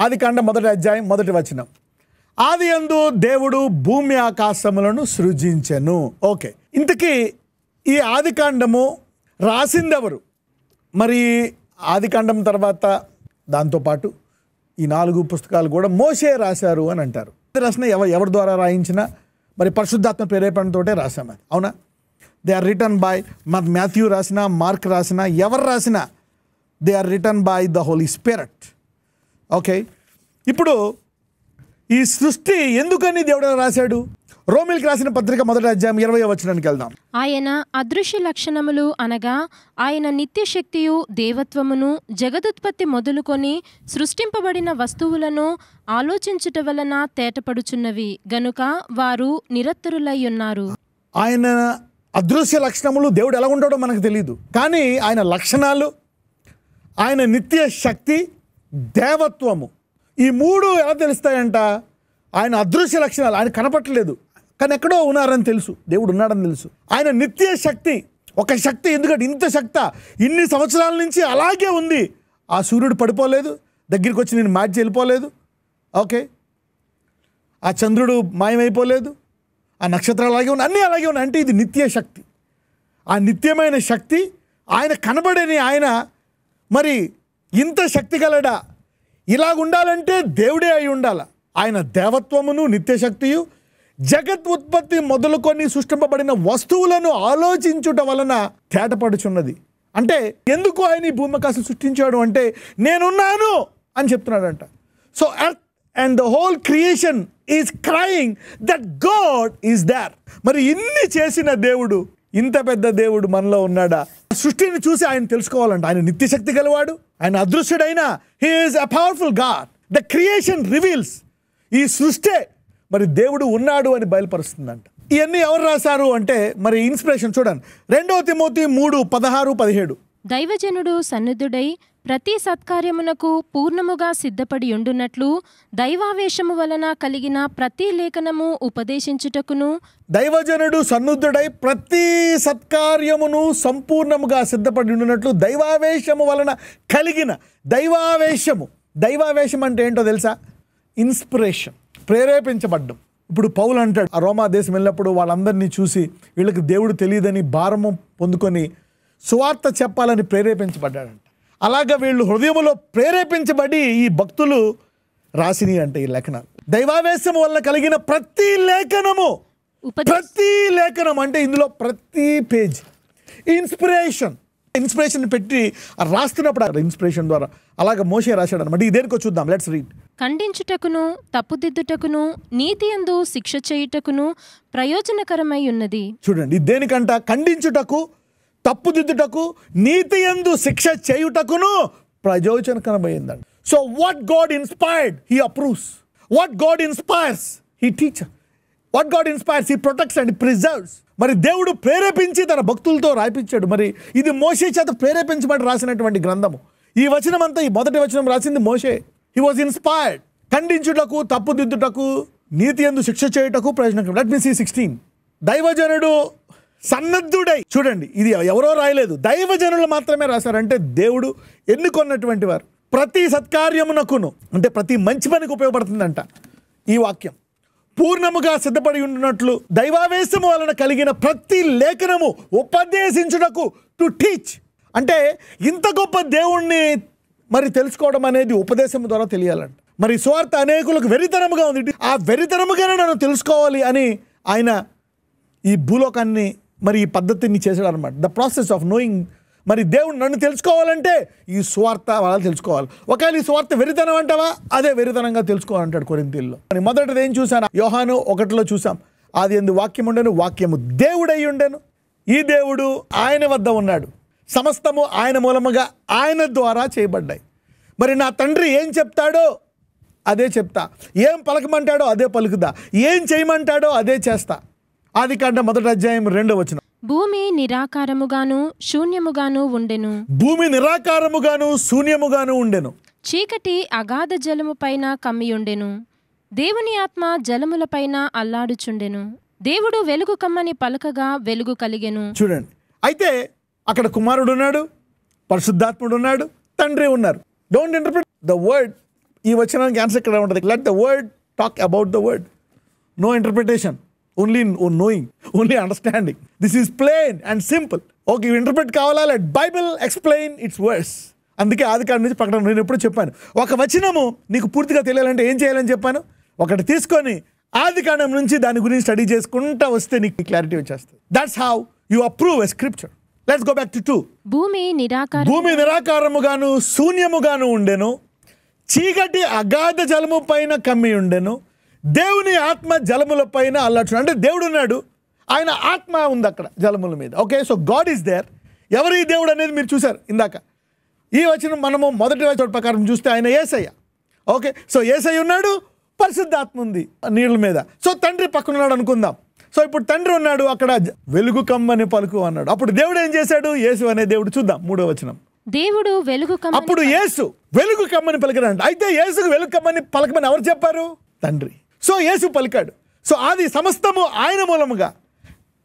ఆదికాండం 1వ అధ్యాయం 1వ వచనం. ఆదియందు దేవుడు భూమి ఆకాశములను సృజించెను. ఓకే, ఇంతకీ ఈ ఆదికాండము రాసిందెవరు? మరి ఆదికాండం తర్వాత దాంతోపాటు ఈ 4 పుస్తకాలు కూడా మోషే రాశారు అని అంటారు. రాసిన ఎవరి ద్వారా రాయించినా మరి పరిశుద్ధాత్మ ప్రేరేపణతోటే రాశాం అది, అవునా? They are written by Matthew రాసినా, మార్క్ రాసినా, ఎవరు రాసినా they are written by the holy spirit. Okay, ఇప్పుడు ఈ సృష్టి ఎందుకని దేవుడు రాశాడు? రోమిల్కి రాసిన పత్రిక 1వ అధ్యాయం 20వ వచనానికి వెళ్దాం. ఆయన అదృశ్య లక్షణములు అనగా ఆయన నిత్యశక్తియు దేవత్వమును జగదుత్పత్తి మొదలుకొని సృష్టింపబడిన వస్తువులను ఆలోచించుట వలన తేటపడుచున్నవి గనుక వారు నిరత్తరులై ఉన్నారు. ఆయన అదృశ్య లక్షణములు, దేవుడు ఎలా ఉంటాడో మనకు తెలియదు, కానీ ఆయన లక్షణాలు, ఆయన నిత్య శక్తి, దేవత్వము, ఈ 3 ఎలా తెలుస్తాయంట? ఆయన అదృశ్య లక్షణాలు, ఆయన కనపట్టలేదు కానీ ఎక్కడో ఉన్నారని తెలుసు, దేవుడు ఉన్నాడని తెలుసు. ఆయన నిత్య శక్తి, ఒక శక్తి, ఎందుకంటే ఇంత శక్తి ఇన్ని సంవత్సరాల నుంచి అలాగే ఉంది. ఆ సూర్యుడు పడిపోలేదు, దగ్గరికి వచ్చి నేను మార్చి వెళ్ళిపోలేదు. ఓకే, ఆ చంద్రుడు మాయమైపోలేదు, ఆ నక్షత్రాలు అలాగే ఉన్నాయి, అన్నీ అలాగే ఉన్నాయి. అంటే ఇది నిత్య శక్తి. ఆ నిత్యమైన శక్తి ఆయన కనబడని ఆయన మరి ఇంత శక్తి గలడా? ఇలాగ ఉండాలంటే దేవుడే అయి ఉండాలి. ఆయన దేవత్వమును నిత్యశక్తియు జగత్ ఉత్పత్తి మొదలుకొని సృష్టింపబడిన వస్తువులను ఆలోచించుట వలన తేటపడుచున్నది. అంటే ఎందుకు ఆయన ఈ భూమికాశం సృష్టించాడు అంటే నేనున్నాను అని చెప్తున్నాడంట. So earth and the whole creation is crying that God is there. మరి ఇన్ని చేసిన దేవుడు, ఇంత పెద్ద దేవుడు మనలో ఉన్నాడా? సృష్టిని చూసి ఆయన తెలుసుకోవాలంట. ఆయన నిత్యశక్తి గలవాడు, ఆయన అదృశ్యుడైన, he is a powerful God. The creation reveals, ఈ సృష్టి మరి దేవుడు ఉన్నాడు అని బయలుపరుస్తుందంట. ఇవన్నీ ఎవరు రాశారు అంటే మరి ఇన్స్పిరేషన్ చూడండి. 2 తిమోతి 3:16-17. దైవజనుడు సన్నిధుడై ప్రతి సత్కార్యమునకు పూర్ణముగా సిద్ధపడి ఉండునట్లు దైవావేశము వలన కలిగిన ప్రతి లేఖనము ఉపదేశించుటకును, దైవజనుడు సన్నుద్ధుడై ప్రతి సత్కార్యమును సంపూర్ణముగా సిద్ధపడి ఉండినట్లు దైవావేశము వలన కలిగిన, దైవావేశం అంటే ఏంటో తెలుసా? ఇన్స్పిరేషన్, ప్రేరేపించబడ్డం. ఇప్పుడు పౌలు అంటాడు, ఆ రోమా దేశం వెళ్ళినప్పుడు వాళ్ళందరినీ చూసి వీళ్ళకి దేవుడు తెలియదని భారము పొందుకొని సువార్త చెప్పాలని ప్రేరేపించబడ్డాడంట. అలాగా వీళ్ళు హృదయములో ప్రేరేపించబడి ఈ భక్తులు రాసిని అంటే ఈ లేఖనాలు. దైవావేశం వల్ల కలిగిన ప్రతి లేఖనము, ప్రతి లేఖనం అంటే ఇందులో ప్రతి పేజ్ ఇన్స్పిరేషన్ పెట్టి రాస్తున్నప్పుడు ఇన్స్పిరేషన్ ద్వారా అలాగ మోషే రాశాడు అనమాట. ఇదేనికో చూద్దాం, లెట్స్ రీడ్. ఖండించుటకును, తప్పుదిద్దుటకును, నీతియందు శిక్ష చేయుటకును ప్రయోజనకరమై ఉన్నది. చూడండి, దేనికంట? ఖండించుటకు, తప్పుదిద్దుటకు, నీతియందు శిక్ష చేయుటకును ప్రయోజనకరమైందండి. So what God inspired he approves, what God inspires he teacher, what God inspires he protects and preserves. మరి దేవుడు ప్రేరేపించి తన భక్తులతో రాయించాడు. మరి ఇది మోషే చేత ప్రేరేపించబడి రాసినటువంటి గ్రంథము. ఈ వచనం అంతా, ఈ మొదటి వచనం రాసింది మోషే. He was inspired. ఖండించుటకు, తప్పుదిద్దుటకు, నీతి యందు శిక్ష చేయుటకు ప్రయోజనం. Let me see 16. దైవజనుడు సన్నద్ధుడై, చూడండి ఇది ఎవరో రాయలేదు, దైవజనులు మాత్రమే రాశారంటే దేవుడు ఎన్నుకొన్నటువంటి వారు. ప్రతి సత్కార్యమునకును అంటే ప్రతి మంచి పనికి ఉపయోగపడుతుందంట ఈ వాక్యం. పూర్ణముగా సిద్ధపడి ఉన్నట్లు దైవావేశము వలన కలిగిన ప్రతి లేఖనము ఉపదేశించుటకు, టు టీచ్. అంటే ఇంత గొప్ప దేవుణ్ణి మరి తెలుసుకోవడం అనేది ఉపదేశం ద్వారా తెలియాలంట. మరి సువార్త అనేకులకు వెరితనముగా ఉంది. ఆ వెరితనముగానే నన్ను తెలుసుకోవాలి అని ఆయన ఈ భూలోకాన్ని మరి ఈ పద్ధతిని చేశాడు అనమాట. The process of knowing. మరి దేవుడు నన్ను తెలుసుకోవాలంటే ఈ సువార్త వాళ్ళు తెలుసుకోవాలి. ఒకవేళ ఈ సువార్త వెరితనం అంటావా, అదే వెరితనంగా తెలుసుకోవాలంటాడు కొరింథీయుల్లో. మొదటిది ఏం చూసాను? యోహాను 1లో చూసాం, ఆదియందు వాక్యం ఉండెను, వాక్యము దేవుడై ఉండెను, ఈ దేవుడు ఆయన వద్ద ఉన్నాడు, సమస్తము ఆయన మూలముగా ఆయన ద్వారా చేయబడ్డాయి. మరి నా తండ్రి ఏం చెప్తాడో అదే చెప్తా, ఏం పలకమంటాడో అదే పలుకుదా, ఏం చేయమంటాడో అదే చేస్తా. ఆదికాండం 1వ అధ్యాయం 2వ వచనం. భూమి నిరాకారముగాను శూన్యముగాను ఉండెను. భూమి నిరాకారముగాను శూన్యముగాను ఉండెను. చీకటి అగాధ జలము పైన కమ్మియుండెను. దేవుని ఆత్మ జలముల పైన అల్లాడుచుండెను. దేవుడు వెలుగు కమ్మని పలకగా వెలుగు కలిగెను. చూడండి, అయితే అక్కడ కుమారుడు ఉన్నాడు, పరిశుద్ధాత్ముడు ఉన్నాడు, తండ్రి ఉన్నారు. డోంట్ ఇంటర్ప్రిట్ ద వర్డ్ ఈ వచనానికి ఆన్సర్ ఇక్కడ ఉంటుంది. Let the word talk about the word. No interpretation, only knowing, only understanding. This is plain and simple. Okay, interpret కావాలా? Let Bible explain its words. అందుకే ఆదికాండం నుంచి ప్రకటన నేను ఎప్పుడు చెప్పాను, ఒక వచనము నీకు పూర్తిగా తెలియాలంటే ఏం చేయాలని చెప్పాను? ఒకటి తీసుకొని ఆదికాండం నుంచి దాని గురించి స్టడీ చేసుకుంటా వస్తే నీకు క్లారిటీ వచ్చేస్తుంది. That's how you approve a scripture. Let's go back to 2. భూమి నిరాకారముగాను శూన్యముగాను ఉండెను, చీకటి అగాధ జలము పైన కమ్మి ఉండెను, దేవుని ఆత్మ జలముల పైన అల్లాడు. అంటే దేవుడు ఉన్నాడు, ఆయన ఆత్మ ఉంది అక్కడ జలముల మీద. Okay, so God is there. ఎవరు ఈ దేవుడు అనేది మీరు చూశారు ఇందాక. ఈ వచనం మనము మొదటి వచనం ప్రకారం చూస్తే ఆయన యేసయ్య. ఓకే, సో యేసయ్య ఉన్నాడు, పరిశుద్ధాత్మ ఉంది నీళ్ళ మీద. సో తండ్రి పక్కన ఉన్నాడు అనుకుందాం. సో ఇప్పుడు తండ్రి ఉన్నాడు, అక్కడ వెలుగు కమ్మని పలుకు అన్నాడు. అప్పుడు దేవుడు ఏం చేశాడు? యేసు అనే దేవుడు. చూద్దాం 3వ వచనం. దేవుడు వెలుగు కమ్మని, అప్పుడు యేసు వెలుగు కమ్మని పలికాడంట. అయితే యేసుకు వెలుగు కమ్మని పలకమని ఎవరు చెప్పారు? తండ్రి. సో యేసు పలికాడు. సో అది సమస్తము ఆయన మూలముగా,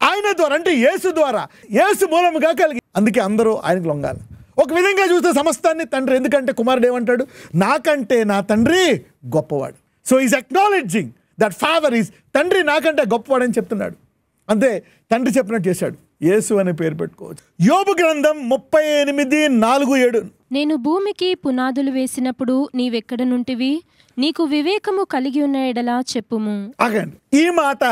ఆయన ద్వారా, అంటే యేసు ద్వారా, యేసు మూలముగా కలిగి. అందుకే అందరూ ఆయనకు లొంగాలి. ఒక విధంగా చూస్తే సమస్తాన్ని తండ్రి. ఎందుకంటే కుమారుడు ఏమంటాడు? నాకంటే నా తండ్రి గొప్పవాడు. So is acknowledging that father is, తండ్రి నాకంటే గొప్పవాడని చెప్తున్నాడు. అంతే, తండ్రి చెప్పినట్టు చేశాడు. యేసు అనే పేరు పెట్టుకోవచ్చు. యోబు గ్రంథం 38:4-7. నేను భూమికి పునాదులు వేసినప్పుడు నీవెక్కడ నుంటివి? నీకు వివేకము కలిగి ఉన్న ఎడలా చెప్పుము. ఆగండి, ఈ మాట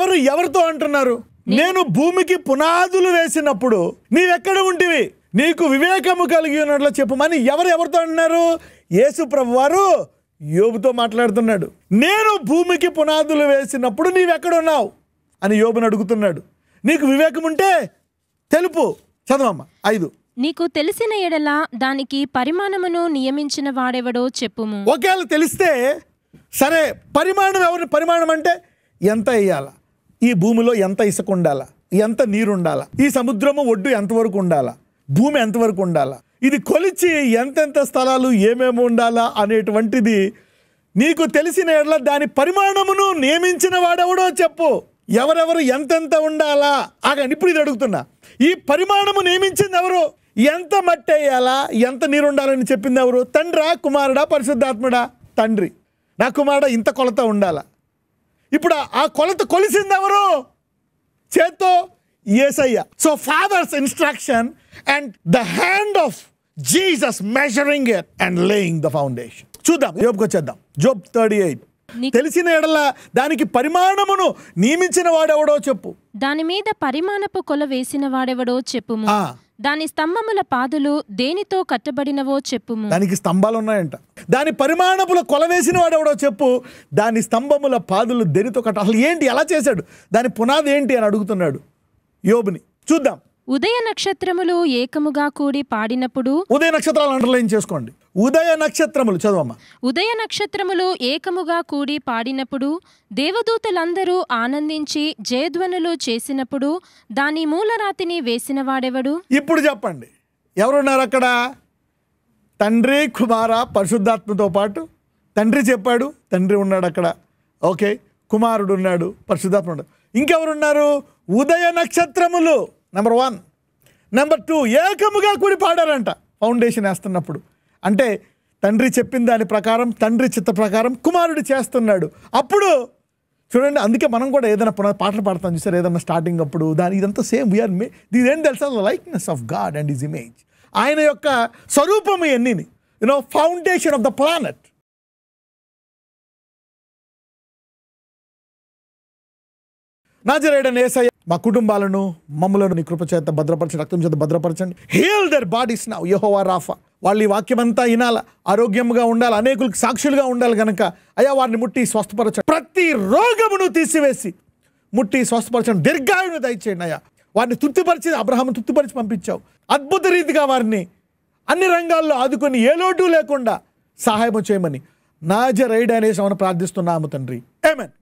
ఎవరితో అంటున్నారు? నేను భూమికి పునాదులు వేసినప్పుడు నీవెక్కడ ఉంటివి? నీకు వివేకము కలిగి ఉన్నట్లు చెప్పుమని ఎవరితో అంటున్నారు? యేసు ప్రభువారు యోబుతో మాట్లాడుతున్నాడు. నేను భూమికి పునాదులు వేసినప్పుడు నీవెక్కడున్నావు అని యోబుని అడుగుతున్నాడు. నీకు వివేకం ఉంటే తెలుపు. చదవమ్మా 5. నీకు తెలిసిన ఎడల దానికి పరిమాణమును నియమించిన వాడెవడో చెప్పుము. ఒకవేళ తెలిస్తే సరే, పరిమాణం అంటే ఎంత వేయాలా, ఈ భూమిలో ఎంత ఇసుక ఉండాలా, ఎంత నీరు ఉండాలా, ఈ సముద్రము ఒడ్డు ఎంతవరకు ఉండాలా, భూమి ఎంతవరకు ఉండాలా, ఇది కొలిచి ఎంతెంత స్థలాలు ఏమేమి ఉండాలా అనేటువంటిది నీకు తెలిసిన ఎడల దాని పరిమాణమును నియమించిన వాడెవడో చెప్పు. ఎవరెవరు ఎంతెంత ఉండాలా? ఆగండి, ఇప్పుడు ఇది అడుగుతున్నా. ఈ పరిమాణము నియమించింది ఎవరు? ఎంత మట్టి వేయాలా, ఎంత నీరు ఉండాలని చెప్పింది ఎవరు? తండ్రా, కుమారుడా, పరిశుద్ధాత్ముడా? తండ్రి. నా కుమారుడా ఇంత కొలత ఉండాలా. ఇప్పుడు ఆ కొలత కొలిసింది ఎవరు? చేత్తో యేసయ్య. So father's instruction and the hand of Jesus measuring it and laying the foundation. చూద్దాం, యోబుకి వచ్చేద్దాం. జోబ్ 38. తెలిసిన ఎడల దానికి పరిమాణమును నియమించిన వాడెవడో చెప్పు. దాని మీద పరిమాణపు కొల వేసిన వాడెవడో చెప్పుము. దాని స్తంభముల పాదులు దేనితో కట్టబడినవో చెప్పుము. దానికి స్తంభాలు ఉన్నాయంట. దాని పరిమాణముల కొల వేసిన వాడెవడో చెప్పు. దాని స్తంభముల పాదులు దేనితో కట్ట, అసలు ఏంటి, ఎలా చేశాడు, దాని పునాది ఏంటి అని అడుగుతున్నాడు యోబుని. చూద్దాం. ఉదయ నక్షత్రములు ఏకముగా కూడి పాడినప్పుడు. ఉదయ నక్షత్రాలు అండర్లైన్ చేసుకోండి. ఉదయ నక్షత్రములు చదవమ్మా. ఉదయ నక్షత్రములు ఏకముగా కూడి పాడినప్పుడు, దేవదూతలందరూ ఆనందించి జయధ్వనులు చేసినప్పుడు దాని మూలరాతిని వేసిన వాడెవడు? ఇప్పుడు చెప్పండి, ఎవరున్నారు అక్కడ? తండ్రి, కుమార, పరిశుద్ధాత్మతో పాటు తండ్రి చెప్పాడు, తండ్రి ఉన్నాడు అక్కడ. ఓకే, కుమారుడు ఉన్నాడు, పరిశుద్ధాత్మ ఉన్నాడు. ఇంకెవరున్నారు? ఉదయ నక్షత్రములు నెంబర్ 1. నెంబర్ 2, ఏకముగా కూడి పాడారంట ఫౌండేషన్ వేస్తున్నప్పుడు. అంటే తండ్రి చెప్పిన దాని ప్రకారం, తండ్రి చిత్త ప్రకారం కుమారుడు చేస్తున్నాడు. అప్పుడు చూడండి, అందుకే మనం కూడా ఏదైనా పాటలు పాడతాం చూసారు, ఏదైనా స్టార్టింగ్ అప్పుడు ఇదంతా సేమ్ వీఆర్ దీని తెలుసా? Likeness of God and his image. ఆయన యొక్క స్వరూపము ఎన్నిని, ఫౌండేషన్ ఆఫ్ ద ప్లానెట్. నాజరేయుడైన యేసయ్య మా కుటుంబాలను, మమ్ములను నీ కృప చేత భద్రపరచండి, రక్తం చేత భద్రపరచండి. హీల్ దర్ బాడీస్ నౌ యెహోవా రాఫా. వాళ్ళు ఈ వాక్యమంతా వినాల, ఆరోగ్యంగా ఉండాలి, అనేకులకు సాక్షులుగా ఉండాలి గనక అయ్యా వారిని ముట్టి స్వస్థపరచండి. ప్రతి రోగమును తీసివేసి ముట్టి స్వస్థపరచండి. దీర్ఘాయును దయచేయండి అయ్యా. వారిని తృప్తిపరిచి, అబ్రహామును తృప్తిపరిచి పంపించావు. అద్భుత రీతిగా వారిని అన్ని రంగాల్లో ఆదుకొని ఏ లోటు లేకుండా సహాయం చేయమని నాజరేయుడైన యేసుని ప్రార్థిస్తున్నాము తండ్రి. ఆమేన్.